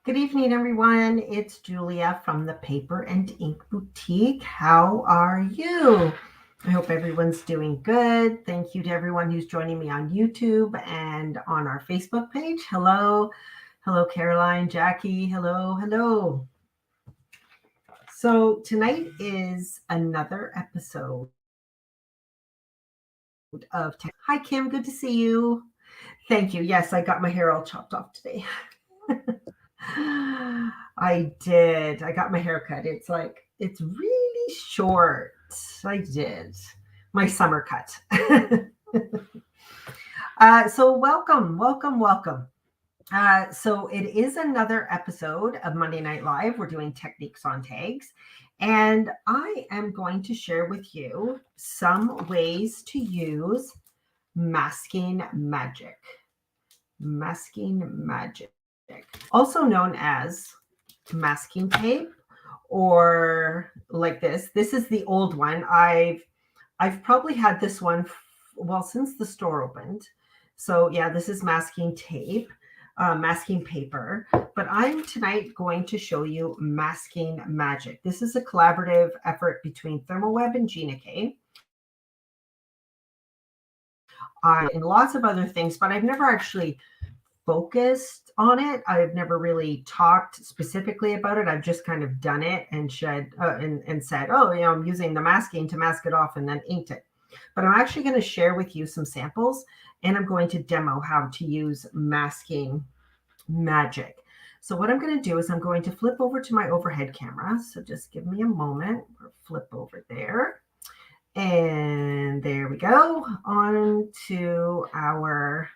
Good evening, everyone. It's Julia from the Paper and Ink Boutique. How are you? I hope everyone's doing good. Thank you to everyone who's joining me on YouTube and on our Facebook page. Hello. Hello, Caroline, Jackie. Hello. So tonight is another episode of Hi, Kim. Good to see you. Thank you. Yes, I got my hair all chopped off today. I did. I got my hair cut. It's really short. I did my summer cut. So welcome. So it is another episode of Monday Night Live. We're doing techniques on tags. And I am going to share with you some ways to use masking magic. Masking magic, also known as masking tape, or like this. This is the old one. I've probably had this one since the store opened. So yeah, this is masking tape, masking paper. But I'm tonight going to show you masking magic. This is a collaborative effort between Thermoweb and Gina K. And lots of other things, but I've never actually focused on it. I've never really talked specifically about it. I've just kind of done it and said, oh, I'm using the masking to mask it off and then inked it. But I'm actually going to share with you some samples, and I'm going to demo how to use masking magic. So what I'm going to do is I'm going to flip over to my overhead camera. So just give me a moment. Flip over there. And there we go, on to our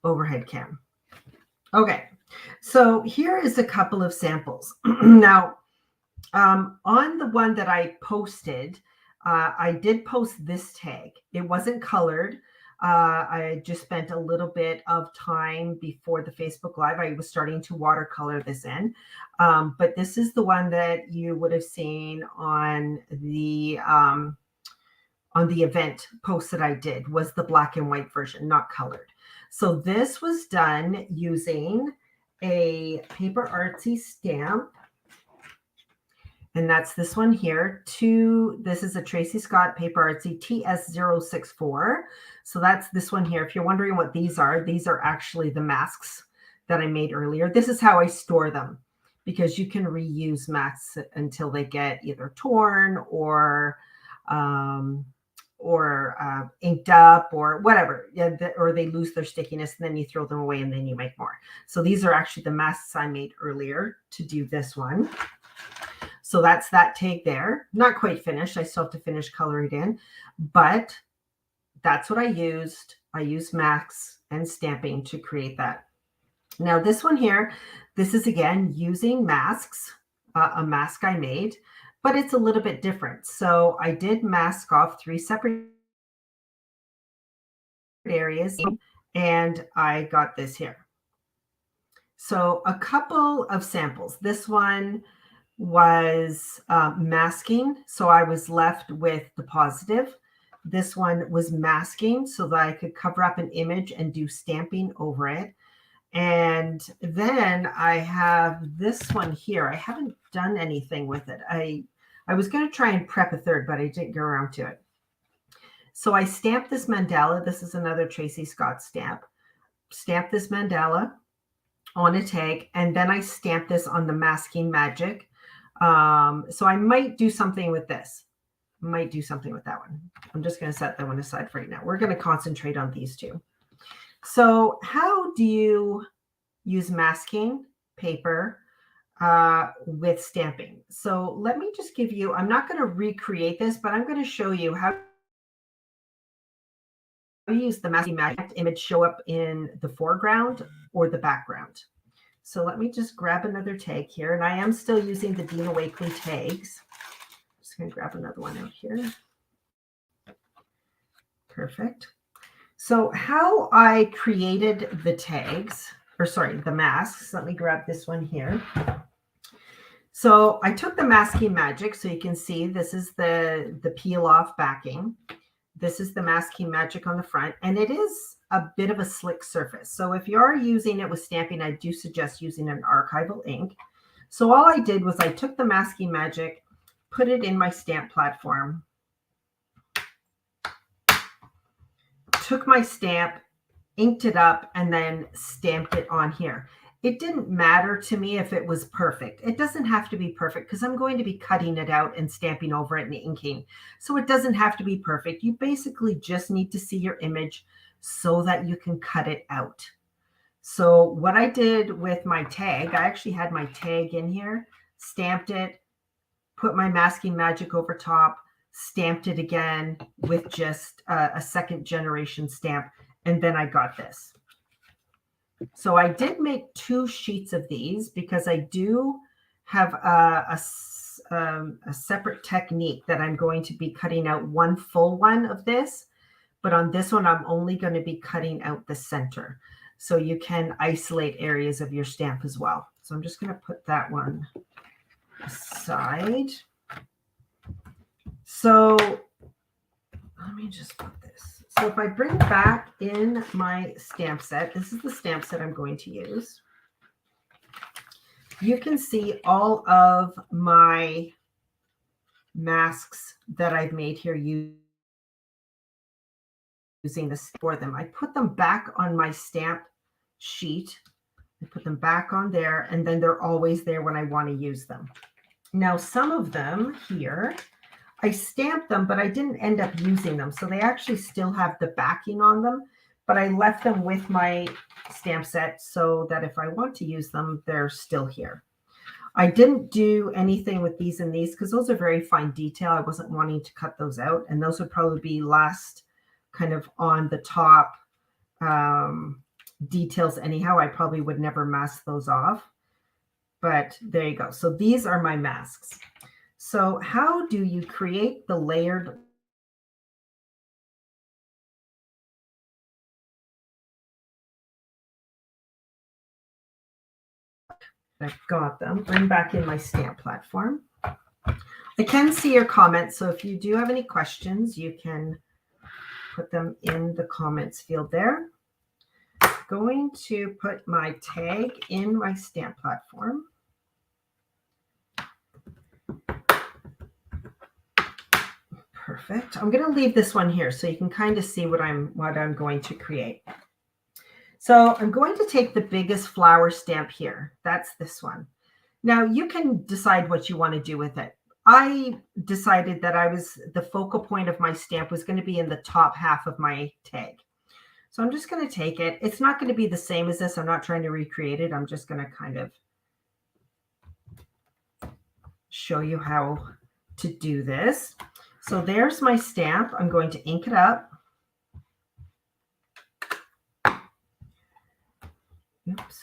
overhead cam. Okay, so here is a couple of samples. Now, on the one that I posted, I did post this tag. It wasn't colored. I just spent a little bit of time before the Facebook Live. I was starting to watercolor this in. But this is the one that you would have seen on the event post that I did, was the black and white version, not colored. So this was done using a Paper Artsy stamp. And that's this one here. This is a Tracy Scott Paper Artsy TS064. So that's this one here. If you're wondering what these are actually the masks that I made earlier. This is how I store them, because you can reuse masks until they get either torn or inked up or whatever, or they lose their stickiness, and then you throw them away and then you make more. So these are actually the masks I made earlier to do this one. So that's that tag there. Not quite finished. I still have to finish coloring it in, but that's what I used. I used masks and stamping to create that. Now this one here, this is again using masks, a mask I made, but it's a little bit different. So I did mask off 3 separate areas, and I got this here. So a couple of samples. This one was masking, so I was left with the positive. This one was masking so that I could cover up an image and do stamping over it. And then I have this one here. I haven't done anything with it. I was going to try and prep a third, but I didn't get around to it. So I stamped this mandala. This is another Tracy Scott stamp. Stamp this mandala on a tag, and then I stamped this on the masking magic. So I might do something with this. Might do something with that one. I'm just going to set that one aside for right now. We're going to concentrate on these two. So how do you use masking paper with stamping? So let me just give you, I'm not going to recreate this, but I'm going to show you how to use the masking magic image show up in the foreground or the background. So let me just grab another tag here, and I am still using the Dina Wakley tags. I'm just going to grab another one out here. Perfect. So how I created the tags, the masks, let me grab this one here. So I took the masking magic, so you can see this is the peel off backing. This is the Masking Magic on the front, and it is a bit of a slick surface. So if you are using it with stamping, I do suggest using an archival ink. So all I did was I took the Masking Magic, put it in my stamp platform, took my stamp, inked it up, and then stamped it on here. It didn't matter to me if it was perfect. It doesn't have to be perfect because I'm going to be cutting it out and stamping over it and inking. So it doesn't have to be perfect. You basically just need to see your image so that you can cut it out. So what I did with my tag, I actually had my tag in here, stamped it, put my Masking Magic over top, stamped it again with just a second generation stamp, and then I got this. So I did make 2 sheets of these because I do have a separate technique that I'm going to be cutting out one full one of this, but on this one, I'm only going to be cutting out the center. So you can isolate areas of your stamp as well. So I'm just going to put that one aside. So let me just put this. So if I bring back in my stamp set, this is the stamp set I'm going to use. You can see all of my masks that I've made here using this for them. I put them back on my stamp sheet. I put them back on there, and then they're always there when I want to use them. Now, some of them here, I stamped them, but I didn't end up using them. So they actually still have the backing on them, but I left them with my stamp set so that if I want to use them, they're still here. I didn't do anything with these and these because those are very fine detail. I wasn't wanting to cut those out, and those would probably be last kind of on the top details anyhow. I probably would never mask those off, but there you go. So these are my masks. So how do you create the layered I've got them. Bring back in my stamp platform. I can see your comments, so if you do have any questions, you can put them in the comments field there. Going to put my tag in my stamp platform. Perfect. I'm going to leave this one here so you can kind of see what I'm going to create. So I'm going to take the biggest flower stamp here. That's this one. Now you can decide what you want to do with it. I decided that the focal point of my stamp was going to be in the top half of my tag. So I'm just going to take it. It's not going to be the same as this. I'm not trying to recreate it. I'm just going to kind of show you how to do this. So there's my stamp. I'm going to ink it up. Oops.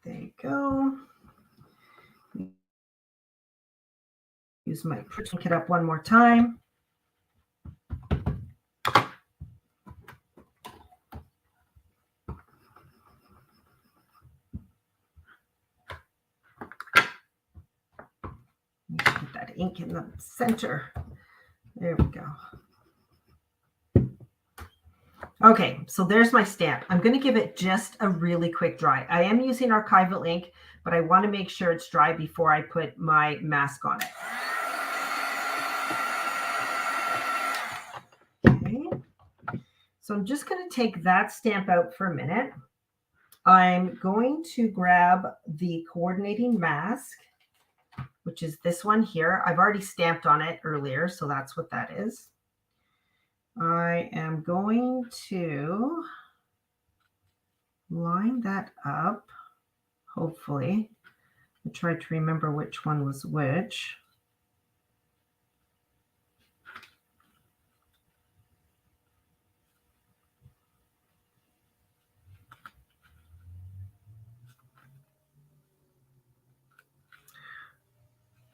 There you go. Use my ink it up one more time. Put that ink in the center. There we go. Okay, so there's my stamp. I'm going to give it just a really quick dry. I am using archival ink, but I want to make sure it's dry before I put my mask on it. Okay. So I'm just going to take that stamp out for a minute. I'm going to grab the coordinating mask, which is this one here. I've already stamped on it earlier, so that's what that is. I am going to line that up, hopefully. I tried to remember which one was which.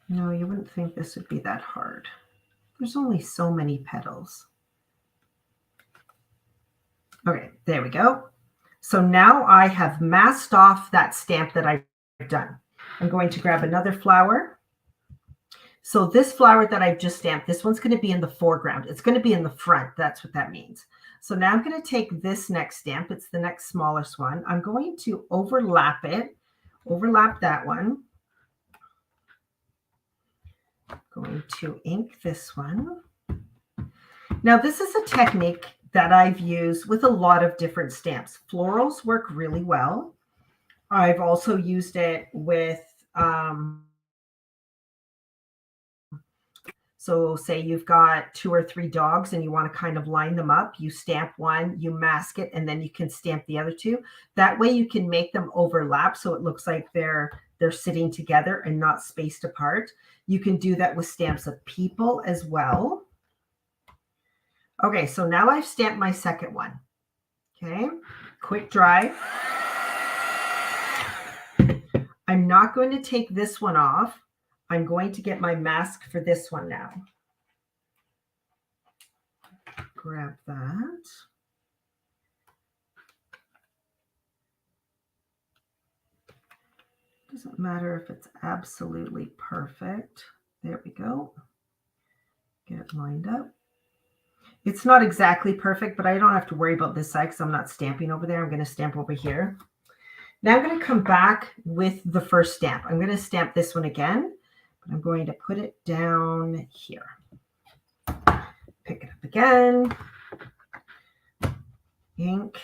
No, you wouldn't think this would be that hard. There's only so many petals. Okay, there we go. So now I have masked off that stamp that I've done. I'm going to grab another flower. So this flower that I've just stamped, this one's going to be in the foreground. It's going to be in the front. That's what that means. So now I'm going to take this next stamp. It's the next smallest one. I'm going to overlap it, overlap that one. I'm going to ink this one. Now this is a technique that I've used with a lot of different stamps. Florals work really well. I've also used it with, so say you've got 2 or 3 dogs and you want to kind of line them up. You stamp one, you mask it, and then you can stamp the other 2. That way you can make them overlap so it looks like they're sitting together and not spaced apart. You can do that with stamps of people as well. Okay, so now I've stamped my second one. Okay, quick dry. I'm not going to take this one off. I'm going to get my mask for this one now. Grab that. Doesn't matter if it's absolutely perfect. There we go. Get it lined up. It's not exactly perfect, but I don't have to worry about this side because I'm not stamping over there. I'm going to stamp over here. Now I'm going to come back with the first stamp. I'm going to stamp this one again, but I'm going to put it down here. Pick it up again. Ink.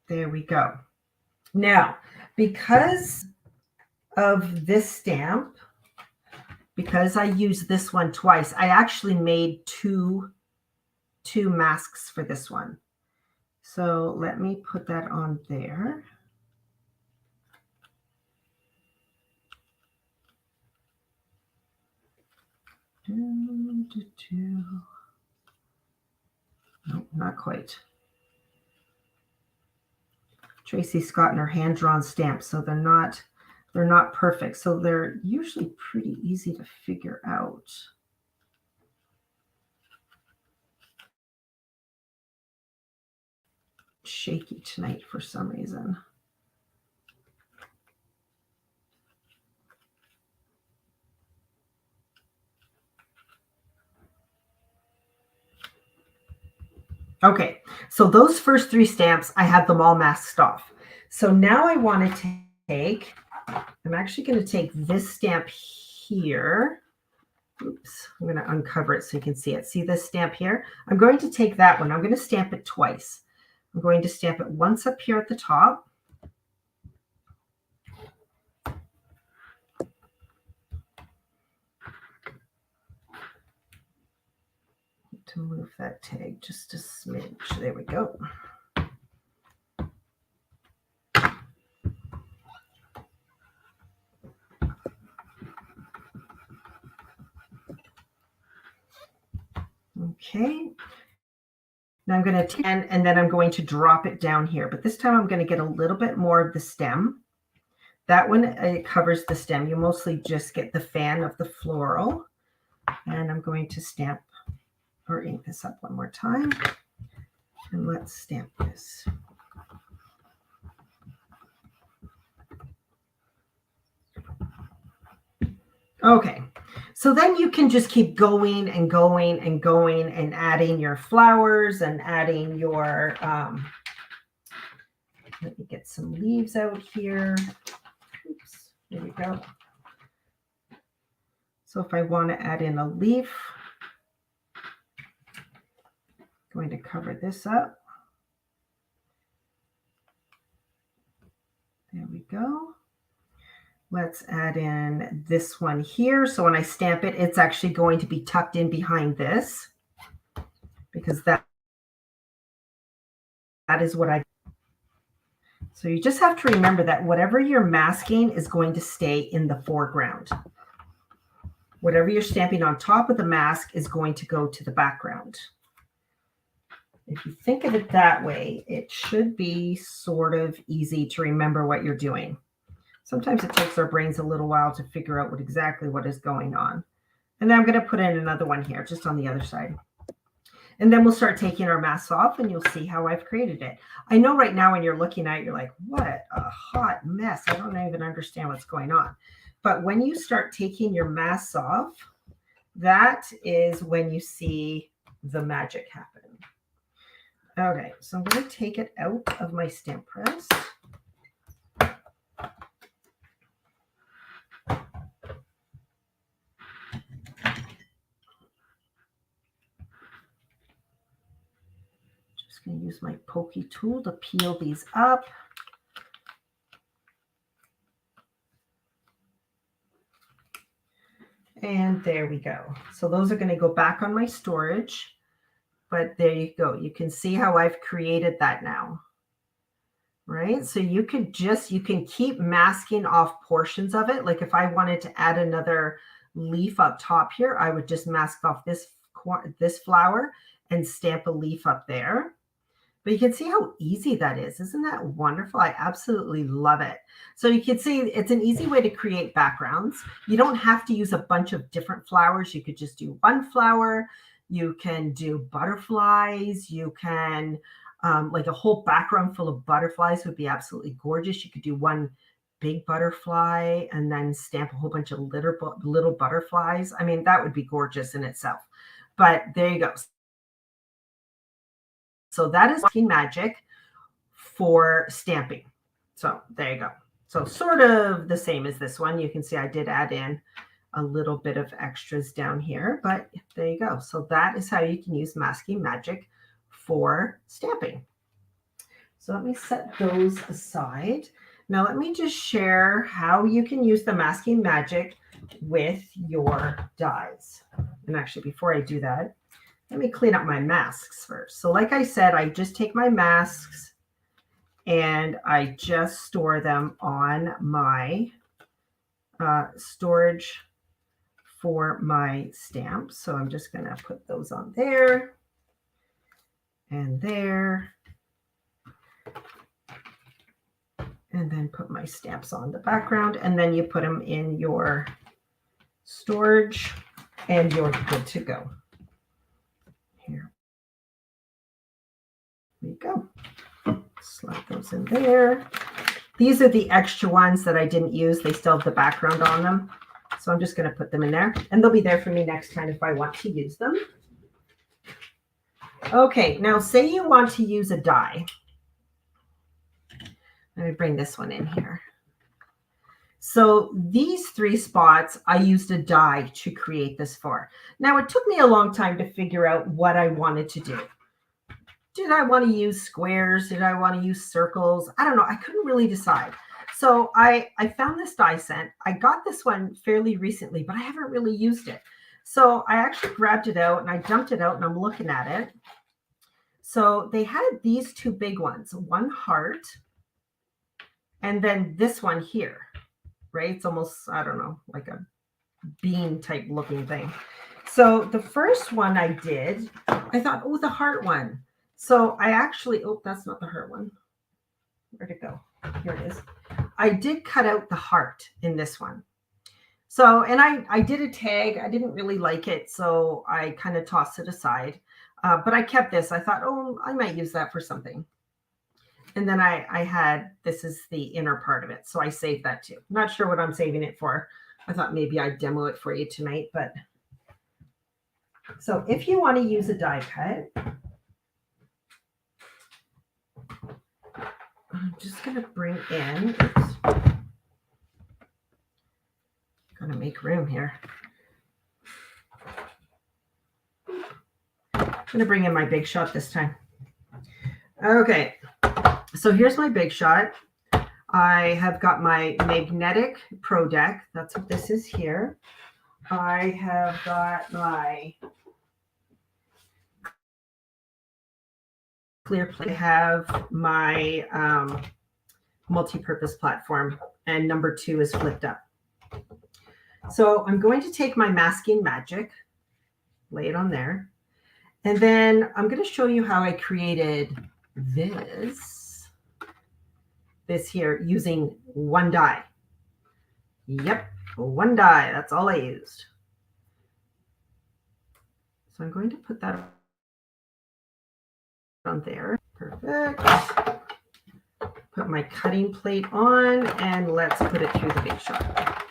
There we go. Now, because of this stamp, because I used this one twice, I actually made two masks for this one. So let me put that on there. Nope, not quite. Tracy's gotten her hand-drawn stamps, so they're not perfect. So they're usually pretty easy to figure out. Shaky tonight for some reason. Okay, so those first 3 stamps, I have them all masked off. So now I want to take, I'm actually going to take this stamp here. Oops, I'm going to uncover it so you can see it. See this stamp here? I'm going to take that one. I'm going to stamp it twice. I'm going to stamp it once up here at the top. To move that tag just a smidge. There we go. Okay. Now I'm going to and then I'm going to drop it down here. But this time I'm going to get a little bit more of the stem. That one, it covers the stem. You mostly just get the fan of the floral. And I'm going to stamp or ink this up one more time. And let's stamp this. Okay, so then you can just keep going and going and going and adding your flowers and adding your, let me get some leaves out here. Oops, there we go. So if I want to add in a leaf, I'm going to cover this up. There we go. Let's add in this one here. So when I stamp it, it's actually going to be tucked in behind this because that is what I. So you just have to remember that whatever you're masking is going to stay in the foreground. Whatever you're stamping on top of the mask is going to go to the background. If you think of it that way, it should be sort of easy to remember what you're doing. Sometimes it takes our brains a little while to figure out exactly what is going on. And then I'm going to put in another one here, just on the other side. And then we'll start taking our masks off and you'll see how I've created it. I know right now when you're looking at it, you're like, what a hot mess. I don't even understand what's going on. But when you start taking your masks off, that is when you see the magic happen. Okay, so I'm going to take it out of my stamp press. Just going to use my pokey tool to peel these up. And there we go. So those are going to go back on my storage. But there you go. You can see how I've created that now. Right? So you can keep masking off portions of it. Like if I wanted to add another leaf up top here, I would just mask off this flower and stamp a leaf up there. But you can see how easy that is. Isn't that wonderful? I absolutely love it. So you can see it's an easy way to create backgrounds. You don't have to use a bunch of different flowers. You could just do one flower. You can do butterflies. You can, like a whole background full of butterflies would be absolutely gorgeous. You could do one big butterfly and then stamp a whole bunch of little butterflies. I mean, that would be gorgeous in itself. But there you go. So that is magic for stamping. So there you go. So sort of the same as this one. You can see I did add in a little bit of extras down here, but there you go. So that is how you can use masking magic for stamping. So let me set those aside. Now let me just share how you can use the masking magic with your dies. And actually, before I do that, let me clean up my masks first. So like I said, I just take my masks and I just store them on my storage for my stamps. So I'm just going to put those on there and there. And then put my stamps on the background. And then you put them in your storage and you're good to go. Here we go. Slide those in there. These are the extra ones that I didn't use. They still have the background on them. So I'm just going to put them in there. And they'll be there for me next time if I want to use them. Okay, now say you want to use a die. Let me bring this one in here. So these 3 spots, I used a die to create this for. Now, it took me a long time to figure out what I wanted to do. Did I want to use squares? Did I want to use circles? I don't know. I couldn't really decide. So I found this die set. I got this one fairly recently, but I haven't really used it. So I actually grabbed it out and I dumped it out and I'm looking at it. So they had these 2 big ones, one heart and then this one here. Right? It's almost, I don't know, like a bean type looking thing. So the first one I did, I thought, oh, the heart one. So I actually, oh, that's not the heart one. Where'd it go? Here it is. I did cut out the heart in this one. So, and I did a tag. I didn't really like it, so I kind of tossed it aside. But I kept this. I thought, oh, I might use that for something. And then I had, this is the inner part of it. So I saved that too. I'm not sure what I'm saving it for. I thought maybe I'd demo it for you tonight. But so if you want to use a die cut, I'm just going to bring in, oops, going to make room here. I'm going to bring in my Big Shot this time. Okay. So here's my Big Shot. I have got my magnetic Pro Deck. That's what this is here. I have got my clear plate. I have my multi-purpose platform, and number 2 is flipped up. So I'm going to take my masking magic, lay it on there, and then I'm going to show you how I created this here using one die. Yep, one die. That's all I used. So I'm going to put that on there. Perfect. Put my cutting plate on and let's put it through the big shot.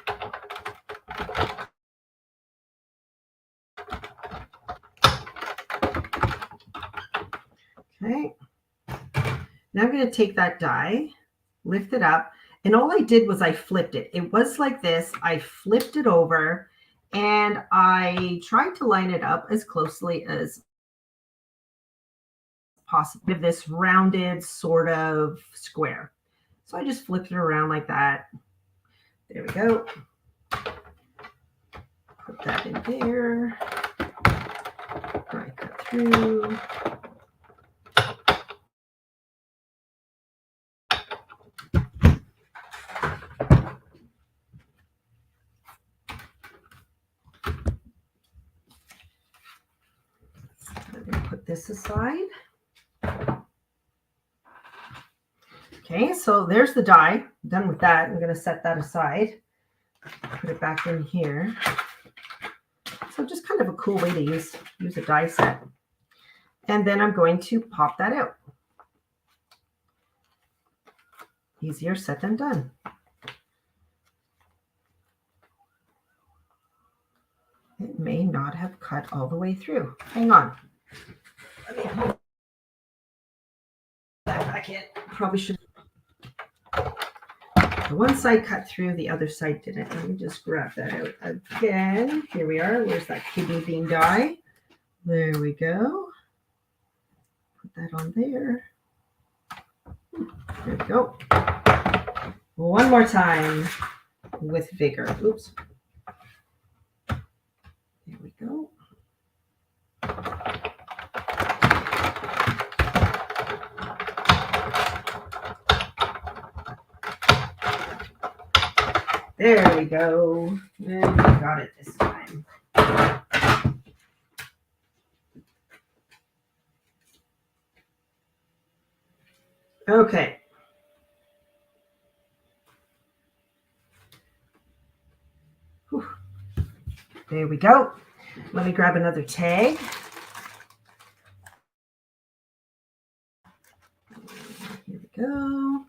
Okay. Now I'm going to take that die, lift it up, and all I did was I flipped it. It was like this. I flipped it over and I tried to line it up as closely as possible. This rounded sort of square. So I just flipped it around like that. There we go. Put that in there. I cut through. I'm going to put this aside. Okay, so there's the die. Done with that. I'm going to set that aside. Put it back in here. So just kind of a cool way to use a die set. And then I'm going to pop that out. Easier said than done. It may not have cut all the way through. Hang on. Let me put that back in. Probably should. The one side cut through, the other side didn't. Let me just grab that out again. Here we are. Where's that kidney bean die? There we go. Put that on there. There we go. One more time with vigor. Oops. There we go. There we go. And we got it this time. Okay. Whew. There we go. Let me grab another tag. Here we go.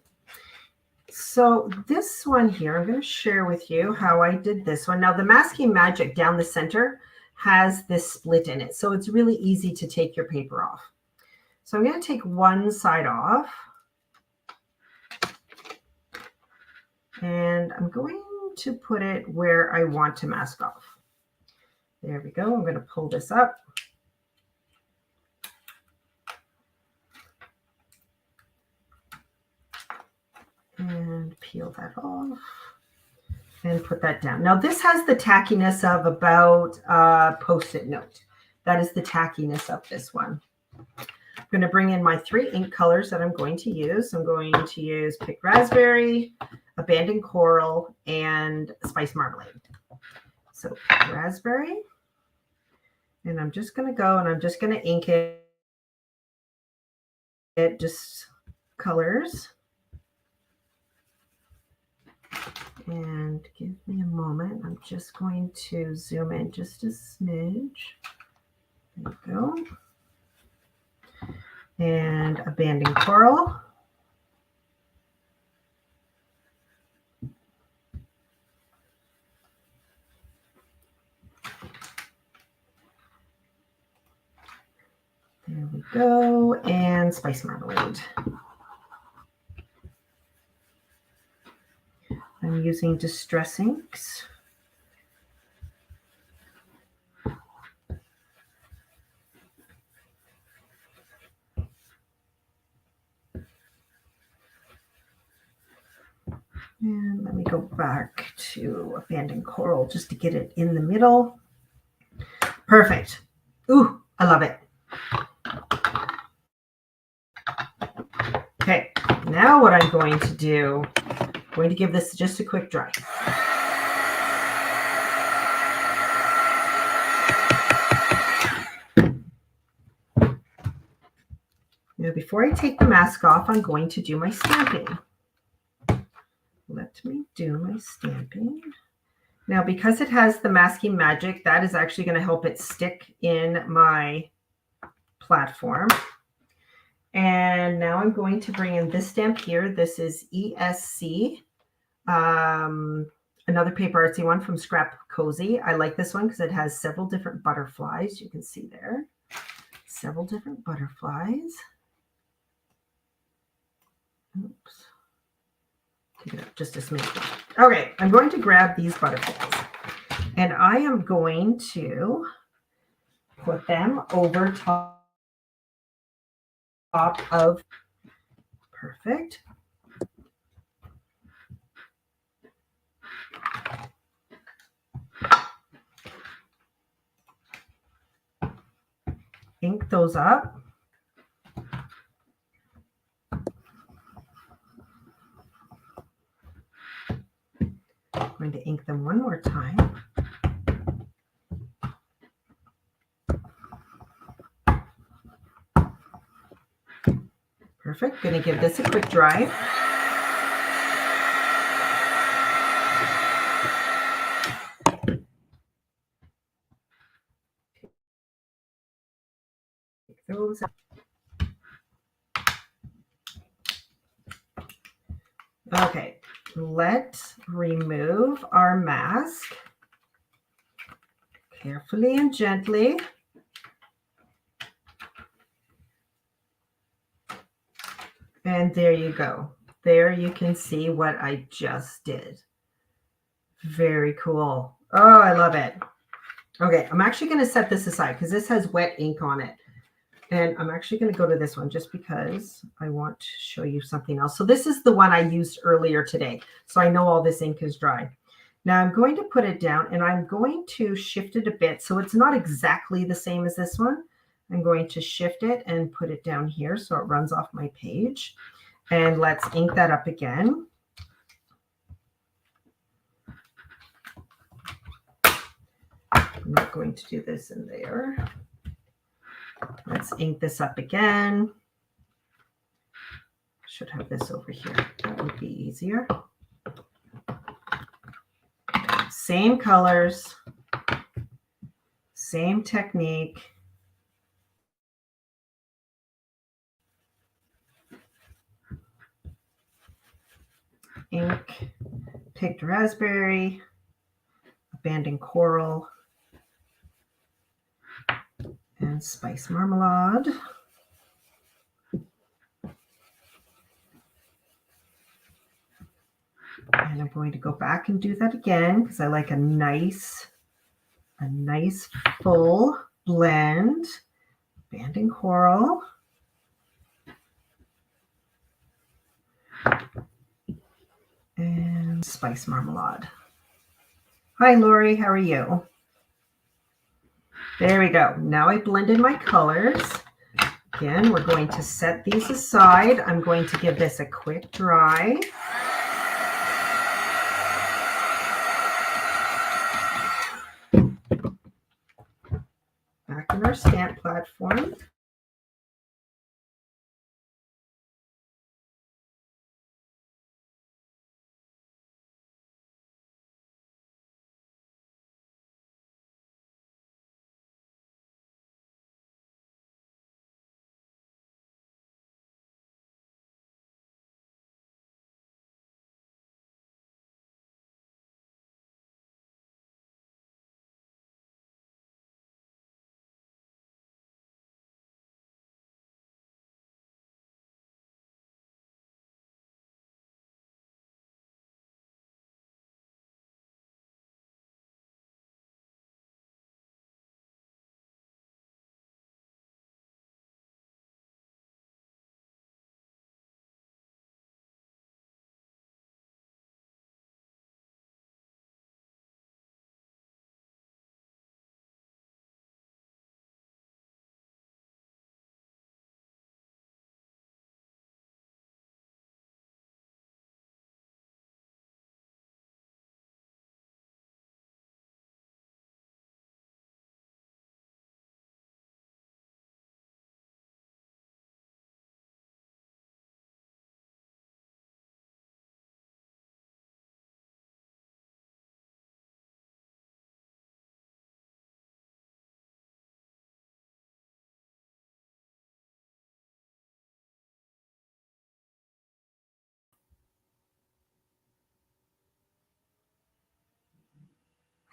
So this one here, I'm going to share with you how I did this one. Now the Masking Magic down the center has this split in it. So it's really easy to take your paper off. So I'm going to take one side off. And I'm going to put it where I want to mask off. There we go. I'm going to pull this up. And peel that off and put that down. Now this has the tackiness of about a Post-it note. That is the tackiness of this one. I'm going to bring in my 3 ink colors that I'm going to use. I'm going to use Picked Raspberry, Abandoned Coral, and Spice Marmalade. So Picked Raspberry. And I'm just going to go and I'm just going to ink it just colors. And give me a moment. I'm just going to zoom in just a smidge. There we go. And Abandoned Coral. There we go. And Spice Marmalade. I'm using Distress Inks. And let me go back to Abandoned Coral just to get it in the middle. Perfect. Ooh, I love it. Okay, now what I'm going to do, I'm going to give this just a quick dry. Now, before I take the mask off, I'm going to do my stamping. Let me do my stamping. Now, because it has the Masking Magic, that is actually going to help it stick in my platform. And now I'm going to bring in this stamp here. This is ESC, another paper artsy one from Scrap Cozy. I like this one because it has several different butterflies. You can see there, several different butterflies. Oops. Take it up just a smidge. Okay, I'm going to grab these butterflies and I am going to put them over top of, perfect. Ink those up. I'm going to ink them one more time. Perfect. Going to give this a quick dry. Take those out. Okay, let's remove our mask carefully and gently. And there you go. There you can see what I just did. Very cool. Oh, I love it. Okay, I'm actually going to set this aside because this has wet ink on it. And I'm actually going to go to this one just because I want to show you something else. So this is the one I used earlier today. So I know all this ink is dry. Now I'm going to put it down and I'm going to shift it a bit. So it's not exactly the same as this one. I'm going to shift it and put it down here so it runs off my page. And let's ink that up again. I'm not going to do this in there. Let's ink this up again. Should have this over here. That would be easier. Same colors, same technique. Ink, picked raspberry, abandoned coral, and spice marmalade. And I'm going to go back and do that again because I like a nice full blend. Abandoned coral. And spice marmalade. Hi, Lori. How are you? There we go. Now I blended my colors. Again, we're going to set these aside. I'm going to give this a quick dry. Back in our stamp platform.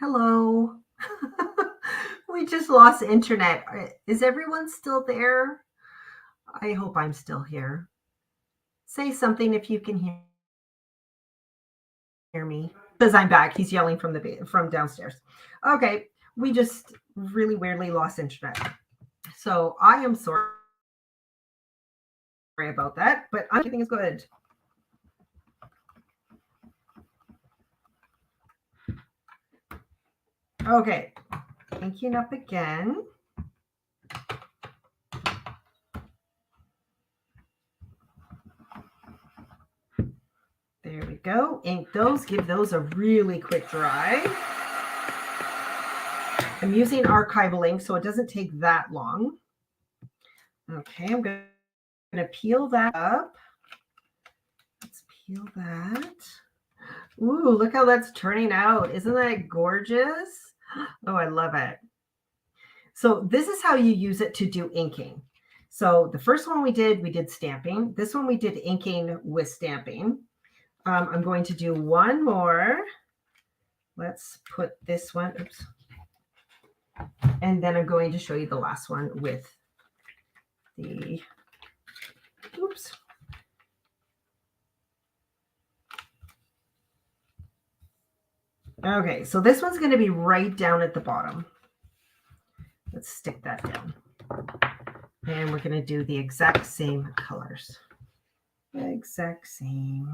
Hello. We just lost internet. Is everyone still there? I hope I'm still here. Say something if you can hear me. Says I'm back. He's yelling from downstairs. Okay, we just really weirdly lost internet. So I am sorry about that, but everything is good. Okay, inking up again. There we go. Ink those, give those a really quick dry. I'm using archival ink, so it doesn't take that long. Okay, I'm going to peel that up. Let's peel that. Ooh, look how that's turning out. Isn't that gorgeous? Oh, I love it. So this is how you use it to do inking. So the first one we did stamping. This one we did inking with stamping. I'm going to do one more. Let's put this one, oops. And then I'm going to show you the last one with the, oops. Okay, so this one's going to be right down at the bottom. Let's stick that down. And we're going to do the exact same colors. The exact same.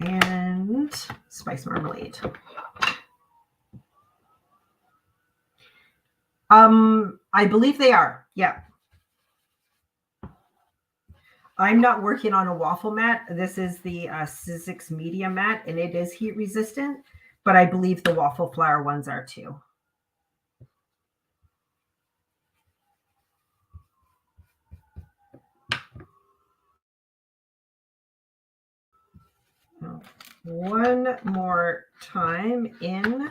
And spice marmalade. I believe they are. Yeah. I'm not working on a waffle mat. This is the Sizzix Media mat, and it is heat resistant, but I believe the waffle flour ones are too. One more time in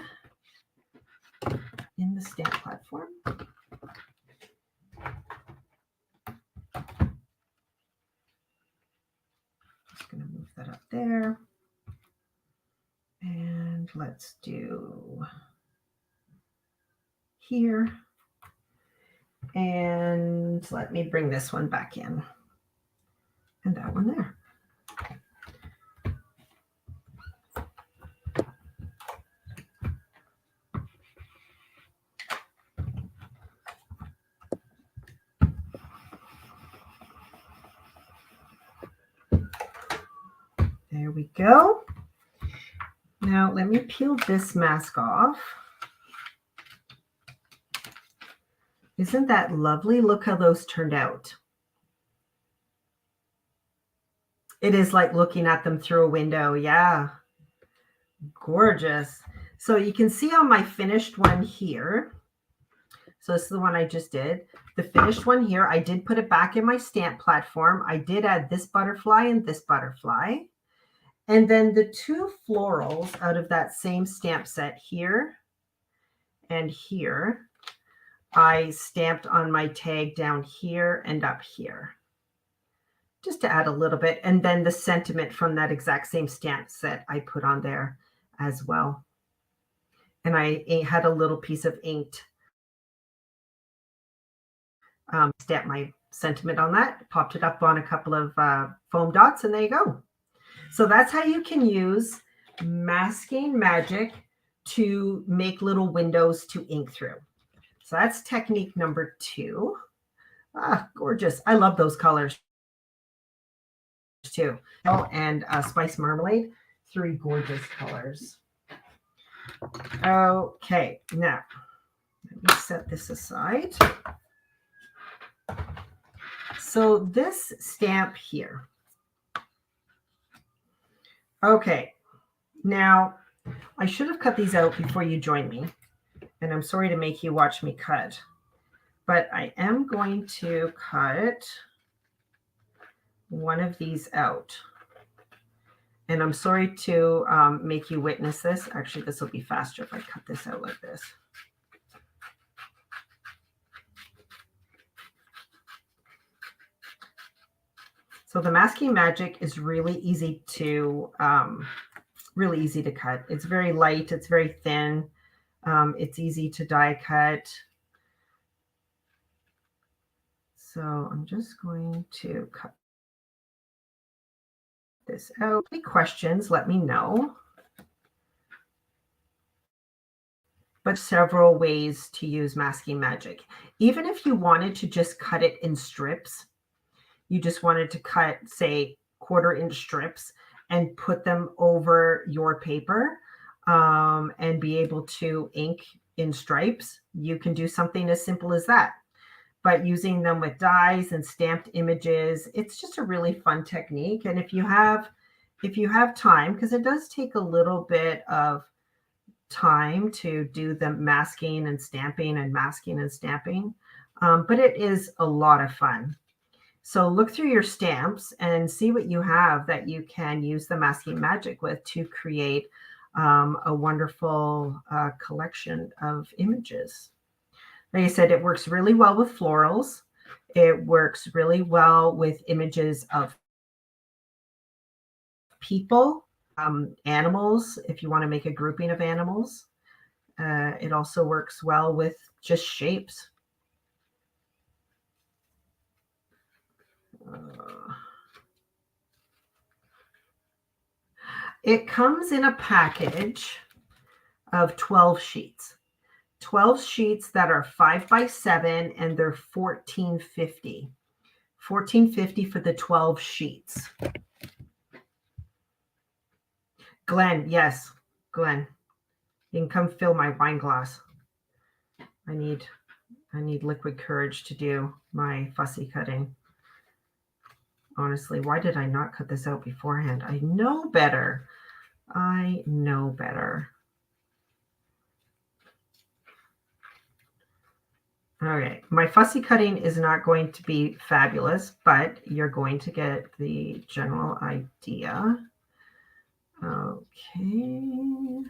the stamp platform. Just going to move that up there. And let's do here. And let me bring this one back in. And that one there. There we go. Now let me peel this mask off. Isn't that lovely? Look how those turned out. It is like looking at them through a window. Yeah. Gorgeous. So you can see on my finished one here. So this is the one I just did. The finished one here, I did put it back in my stamp platform. I did add this butterfly and this butterfly. And then the two florals out of that same stamp set here and here, I stamped on my tag down here and up here, just to add a little bit. And then the sentiment from that exact same stamp set I put on there as well. And I had a little piece of inked stamp my sentiment on that, popped it up on a couple of foam dots, and there you go. So that's how you can use masking magic to make little windows to ink through. So that's technique number 2. Ah, gorgeous. I love those colors too. Oh, and spice marmalade, 3 gorgeous colors. Okay, now let me set this aside. So this stamp here. Okay, now I should have cut these out before you joined me, and I'm sorry to make you watch me cut, but I am going to cut one of these out. And I'm sorry to make you witness this. Actually, this will be faster if I cut this out like this. So the Masking Magic is really easy to cut. It's very light. It's very thin. It's easy to die cut. So I'm just going to cut this out. Any questions, let me know. But several ways to use Masking Magic. Even if you wanted to just cut it in strips, you just wanted to cut, say, 1/4-inch strips and put them over your paper and be able to ink in stripes, you can do something as simple as that. But using them with dies and stamped images, it's just a really fun technique. And if you have time, because it does take a little bit of time to do the masking and stamping and masking and stamping, but it is a lot of fun. So look through your stamps and see what you have that you can use the Masking Magic with to create a wonderful collection of images. Like I said, it works really well with florals. It works really well with images of people, animals, if you want to make a grouping of animals. It also works well with just shapes. It comes in a package of 12 sheets. 12 sheets that are 5 by 7 and they're $14.50. $14.50 for the 12 sheets. Glenn, yes, Glenn. You can come fill my wine glass. I need liquid courage to do my fussy cutting. Honestly, why did I not cut this out beforehand? I know better. I know better. All right, my fussy cutting is not going to be fabulous, but you're going to get the general idea. Okay.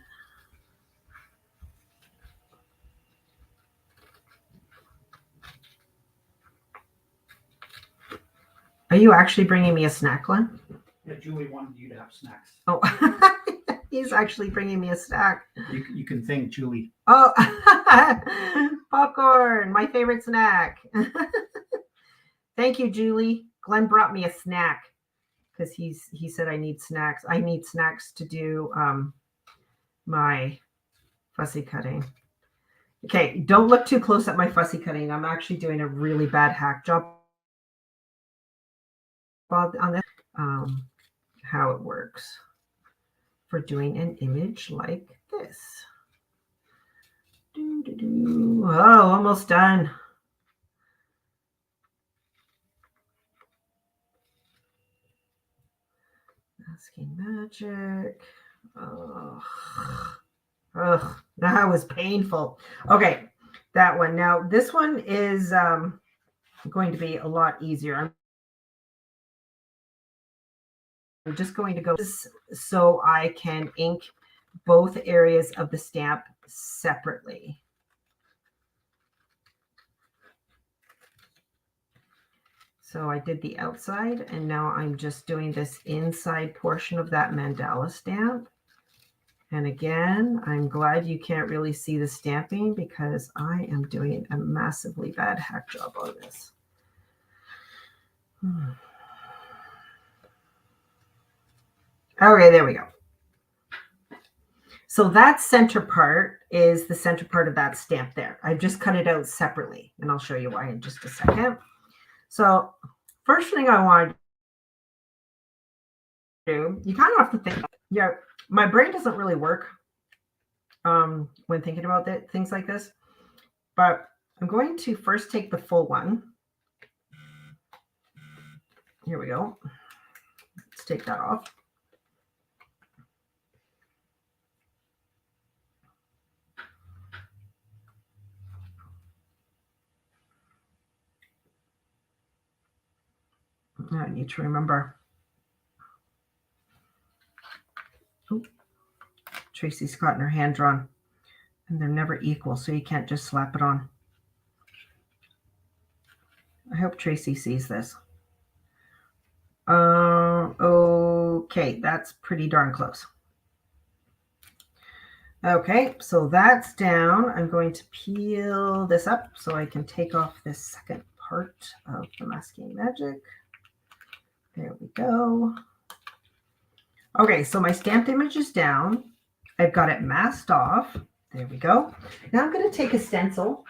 Are you actually bringing me a snack, Glenn? Yeah, Julie wanted you to have snacks. Oh, he's actually bringing me a snack. You can thank Julie. Oh, popcorn, my favorite snack. Thank you, Julie. Glenn brought me a snack because he said I need snacks. I need snacks to do my fussy cutting. Okay, don't look too close at my fussy cutting. I'm actually doing a really bad hack job on this. How it works for doing an image like this. Oh, almost done. Masking Magic. Oh, ugh, that was painful. Okay, that one. Now this one is going to be a lot easier. I'm just going to go so I can ink both areas of the stamp separately. So I did the outside, and now I'm just doing this inside portion of that mandala stamp. And again, I'm glad you can't really see the stamping because I am doing a massively bad hack job on this. Okay, there we go. So that center part is the center part of that stamp there. I've just cut it out separately, and I'll show you why in just a second. So first thing I want to do, you kind of have to think, yeah, my brain doesn't really work when thinking about things like this, but I'm going to first take the full one. Here we go. Let's take that off. I need to remember. Oh, Tracy's gotten her hand drawn, and they're never equal, so you can't just slap it on. I hope Tracy sees this. Okay, that's pretty darn close. Okay, so that's down. I'm going to peel this up so I can take off this second part of the masking magic. There we go. Okay, so my stamped image is down. I've got it masked off. There we go. Now I'm going to take a stencil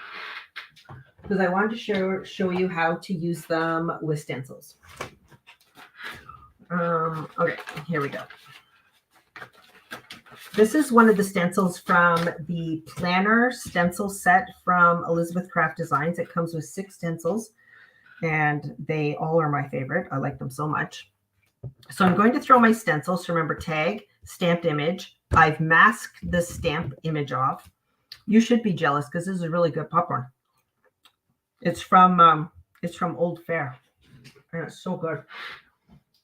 because I wanted to show you how to use them with stencils. Okay, here we go. This is one of the stencils from the planner stencil set from Elizabeth Craft Designs. It comes with 6 stencils, and they all are my favorite. I like them so much. So I'm going to throw my stencils. Remember, tag, stamped image. I've masked the stamp image off. You should be jealous because this is really good popcorn. It's from Old Fare, and it's so good.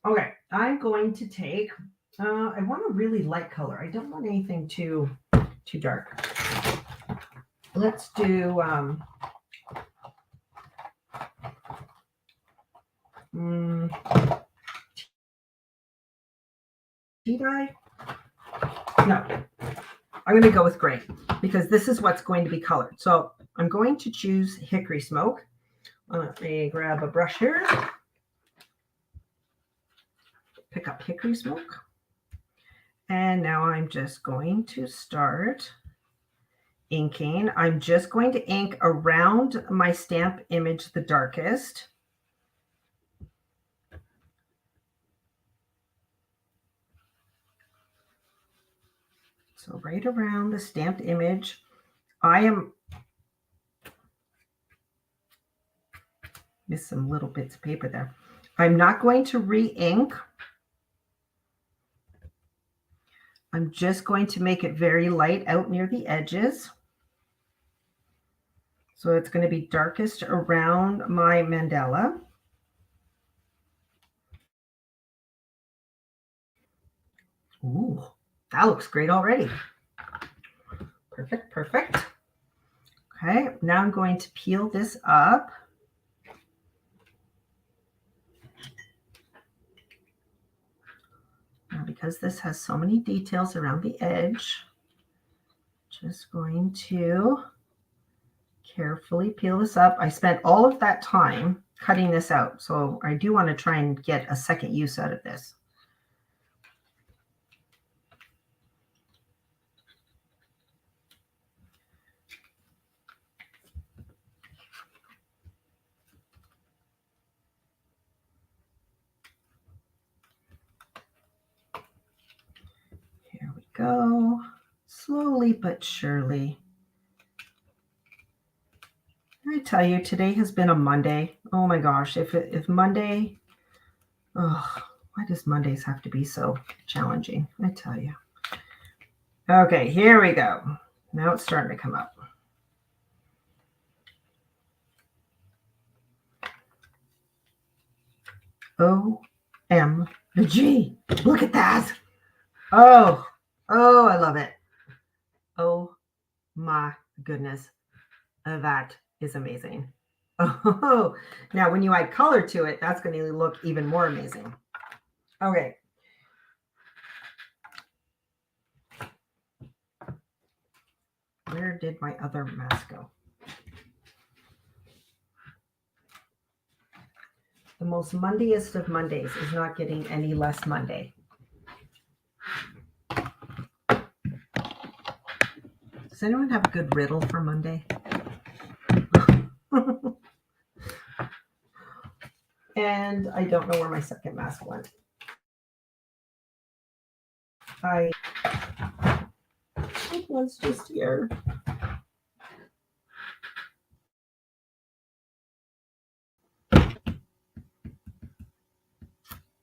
Okay, I'm going to take. I want a really light color. I don't want anything too dark. Let's do tea dye. No, I'm going to go with gray because this is what's going to be colored. So I'm going to choose hickory smoke. Let me grab a brush here. Pick up hickory smoke. And now I'm just going to start inking. I'm just going to ink around my stamp image the darkest. So right around the stamped image, missed some little bits of paper there. I'm not going to re-ink. I'm just going to make it very light out near the edges. So it's going to be darkest around my mandala. Ooh, that looks great already. Perfect, perfect. Okay, now I'm going to peel this up. Now, because this has so many details around the edge, just going to carefully peel this up. I spent all of that time cutting this out, so I do want to try and get a second use out of this. Here we go. Slowly but surely. I tell you, today has been a Monday. Oh my gosh, if Monday, oh, why does Mondays have to be so challenging? I tell you. Okay, here we go. Now it's starting to come up. OMG. Look at that. Oh, I love it. Oh my goodness. That is amazing. Oh, now when you add color to it, that's going to look even more amazing. Okay. Where did my other mask go? The most Mondayest of Mondays is not getting any less Monday. Does anyone have a good riddle for Monday? And I don't know where my second mask went. It was just here.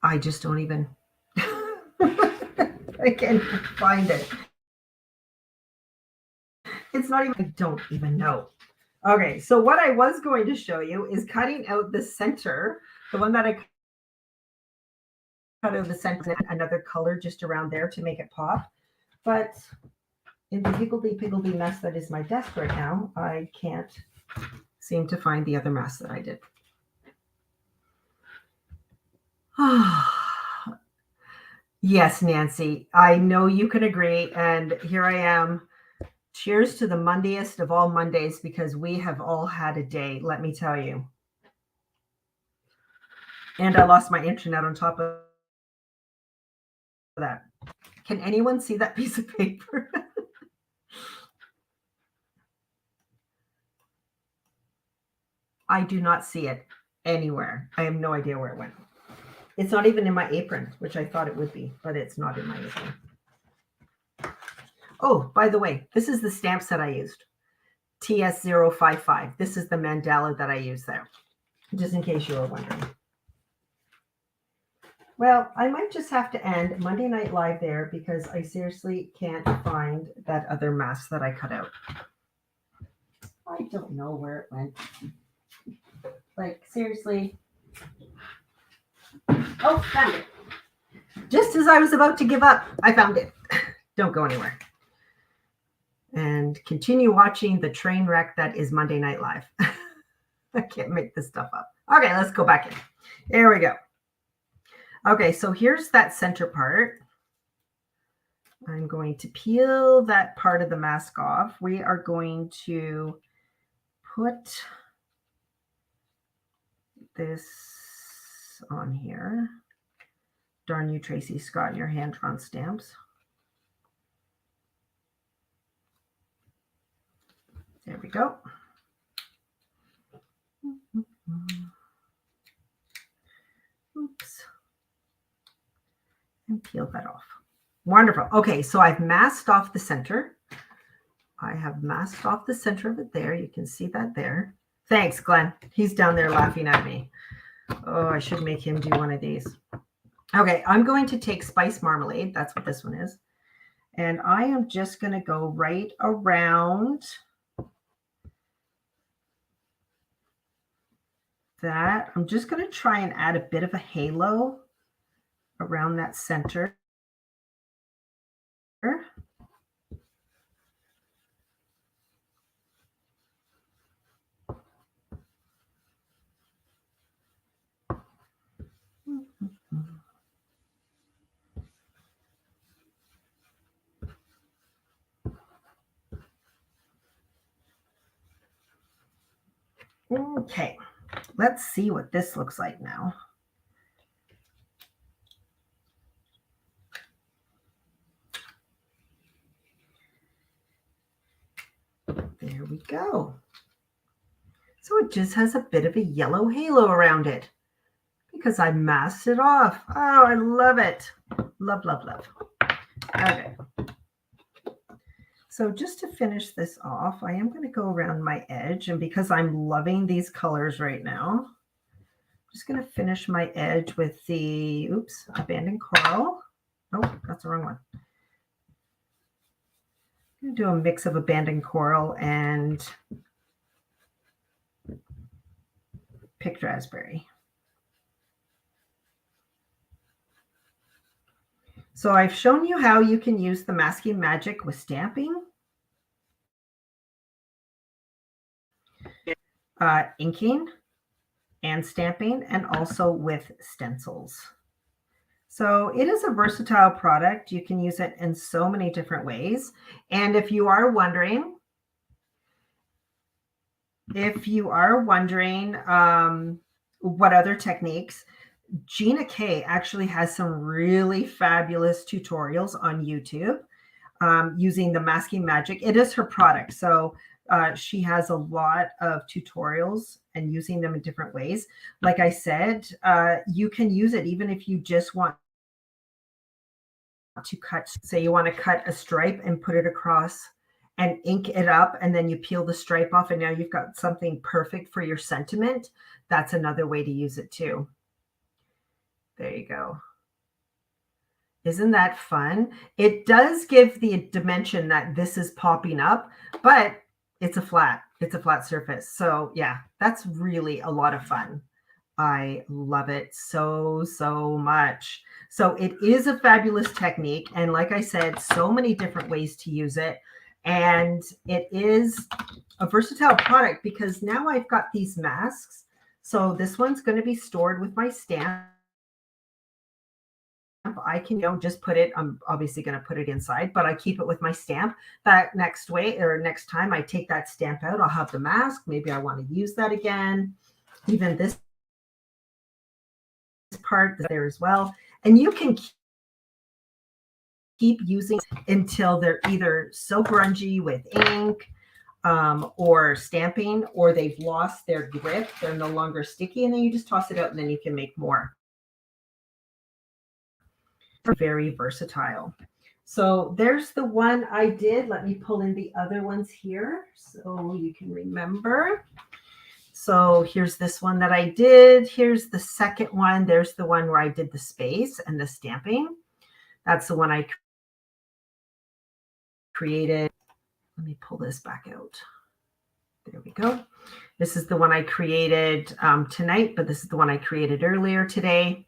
I just don't even. I can't find it. It's not even. I don't even know. Okay, so what I was going to show you is cutting out the center, the one that I cut out the center, another color just around there to make it pop. But in the higgledy-piggledy mess that is my desk right now, I can't seem to find the other mask that I did. Yes, Nancy, I know you can agree. And here I am. Cheers to the Mondayest of all Mondays, because we have all had a day, let me tell you. And I lost my internet on top of that. Can anyone see that piece of paper? I do not see it anywhere. I have no idea where it went. It's not even in my apron, which I thought it would be, but it's not in my apron. Oh, by the way, this is the stamp set I used. TS055. This is the mandala that I use there, just in case you were wondering. Well, I might just have to end Monday Night Live there, because I seriously can't find that other mask that I cut out. I don't know where it went. Like, seriously. Oh, found it. Just as I was about to give up, I found it. Don't go anywhere. And continue watching the train wreck that is Monday Night Live. I can't make this stuff up. Okay, let's go back in. There we go. Okay, so here's that center part. I'm going to peel that part of the mask off. We are going to put this on here. Darn you, Tracy Scott, and your hand-drawn stamps. There we go. Oops. And peel that off. Wonderful. Okay, so I've masked off the center. I have masked off the center of it there. You can see that there. Thanks, Glenn. He's down there laughing at me. Oh, I should make him do one of these. Okay, I'm going to take Spice Marmalade. That's what this one is. And I am just going to go right around that. I'm just going to try and add a bit of a halo around that center. Okay, let's see what this looks like now. There we go. So it just has a bit of a yellow halo around it because I masked it off. Oh, I love it. Love, love, love. Okay. So just to finish this off, I am going to go around my edge. And because I'm loving these colors right now, I'm just going to finish my edge with the, abandoned coral. Oh, that's the wrong one. I'm going to do a mix of abandoned coral and picked raspberry. So I've shown you how you can use the masking magic with stamping, inking, and stamping, and also with stencils. So it is a versatile product. You can use it in so many different ways. And if you are wondering, what other techniques, Gina K actually has some really fabulous tutorials on YouTube using the masking magic. It is her product. So she has a lot of tutorials and using them in different ways. Like I said, you can use it even if you just want to cut, say you want to cut a stripe and put it across and ink it up, and then you peel the stripe off and now you've got something perfect for your sentiment. That's another way to use it too. There you go. Isn't that fun? It does give the dimension that this is popping up, but it's a flat surface. So yeah, that's really a lot of fun. I love it so, so much. So it is a fabulous technique. And like I said, so many different ways to use it. And it is a versatile product because now I've got these masks. So this one's going to be stored with my stamp. stamp, I can, just put it, I'm obviously going to put it inside, but I keep it with my stamp. That next time I take that stamp out, I'll have the mask. Maybe I want to use that again. Even this part there as well. And you can keep using until they're either so grungy with ink or stamping, or they've lost their grip. They're no longer sticky. And then you just toss it out and then you can make more. Very versatile. So there's the one I did. Let me pull in the other ones here so you can remember. So here's this one that I did. Here's the second one. There's the one where I did the space and the stamping. That's the one I created. Let me pull this back out. There we go. This is the one I created tonight, but this is the one I created earlier today.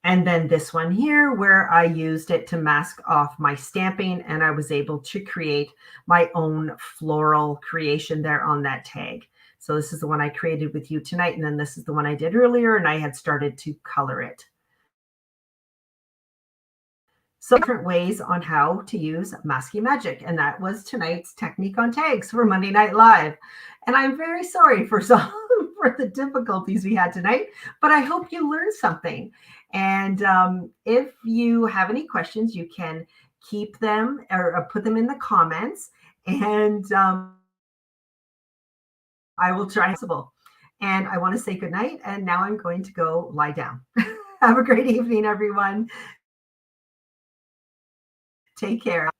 And then this one here where I used it to mask off my stamping, and I was able to create my own floral creation there on that tag. So this is the one I created with you tonight. And then this is the one I did earlier, and I had started to color it. So different ways on how to use masking magic. And that was tonight's technique on tags for Monday Night Live. And I'm very sorry for for the difficulties we had tonight, but I hope you learned something. And if you have any questions, you can keep them or put them in the comments, and I will try possible. And I want to say good night. And now I'm going to go lie down. Have a great evening, everyone. Take care.